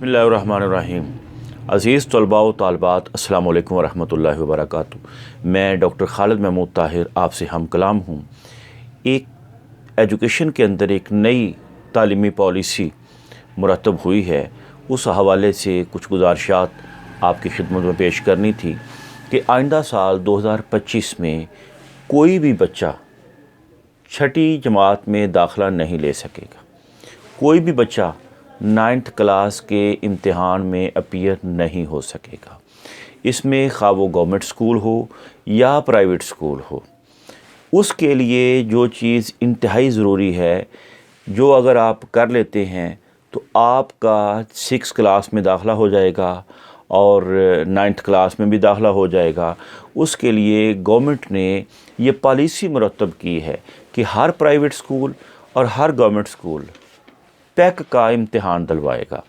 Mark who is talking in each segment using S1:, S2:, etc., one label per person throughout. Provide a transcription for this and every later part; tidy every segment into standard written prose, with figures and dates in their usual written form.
S1: बिस्मिल्लाहिर्रहमानिर्रहीम। अज़ीज़ तलबा व तालिबात, अस्सलामु अलैकुम वरहमतुल्लाहि वबरकातुहू। मैं डॉक्टर खालिद महमूद ताहिर आपसे हम कलाम हूँ। एक एजुकेशन के अंदर एक नई तालीमी पॉलिसी मुरतब हुई है, उस हवाले से कुछ गुज़ारिशात आपकी खिदमत में पेश करनी थी कि आइंदा साल 2025 में कोई भी बच्चा छठी जमात में दाखिला नहीं ले सकेगा। कोई भी बच्चा 9th क्लास के इम्तिहान में अपीयर नहीं हो सकेगा। इसमें खा वो गवर्नमेंट स्कूल हो या प्राइवेट स्कूल हो, उसके लिए जो चीज़ इंतहाई ज़रूरी है, जो अगर आप कर लेते हैं तो आपका 6 क्लास में दाखिला हो जाएगा और 9th क्लास में भी दाखिला हो जाएगा। उसके लिए गवर्नमेंट ने ये पॉलिसी मुरतब की है कि हर प्राइवेट स्कूल और हर गवर्नमेंट स्कूल पैक का इम्तिहान दिलवाएगा।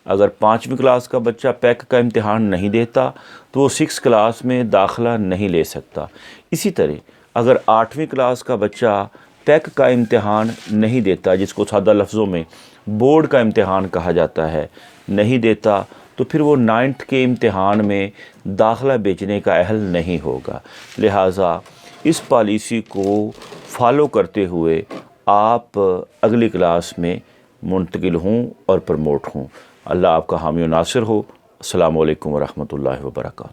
S1: अगर 5वीं क्लास का बच्चा पैक का इम्तिहान नहीं देता तो वो 6 क्लास में दाखिला नहीं ले सकता। इसी तरह अगर 8वीं क्लास का बच्चा पैक का इम्तिहान नहीं देता, जिसको सादा लफ्ज़ों में बोर्ड का इम्तिहान कहा जाता है, नहीं देता, तो फिर वो 9th के इम्तिहान में दाखिला बेचने का अहल नहीं होगा। लिहाजा इस पॉलिसी को फॉलो करते हुए आप अगली क्लास में मुंतकिल हों और प्रमोट हों। अल्लाह आपका हामी व नासिर हो। अस्सलामु अलैकुम वरहमतुल्लाहि वबरकातुहू।